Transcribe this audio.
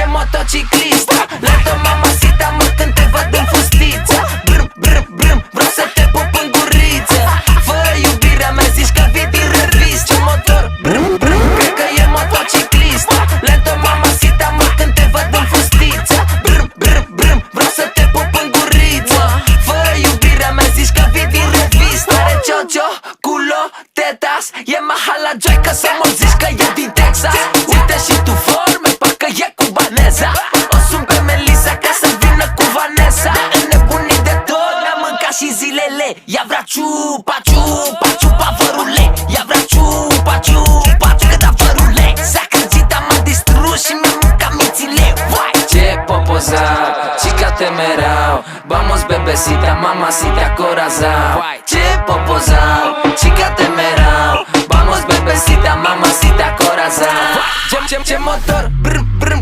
e motociclistă. Lento mamacita, mă, când te văd în fustiță. Brâm, brâm, brâm, vreau să te pup în guriță. Fă iubirea mea, zici că vii din revistă. Motor, brâm, brâm, cred că e motociclistă. Lento mamacita, mă, când te văd în fustiță. Brâm, brâm, brâm, vreau să te pup în guriță. Fă iubirea mea, zici că vii din revistă. Are ciocio, culo, tetas, e mahala joy, că să mă zici că e din Texas. Uite și tu forme, parcă e cubaneza. O sun pe Melissa ca să vină cu Vanessa. Înnebunit de tot, mi-am mâncat și zilele. Ea vrea ciupa, ciupa, ciupa vărule. Ea vrea ciupa, ciupa, ciupa vărule. S-a crânțit, m-a distrus și mi-am mâncat mințile. Vai! Ce popozao, chica temerao. Vamos bebecita, mamacita, corazao. Ce popozao, chica temerao. Vamos bebecita, mamacita, corazao. Ce motor, brr, brr.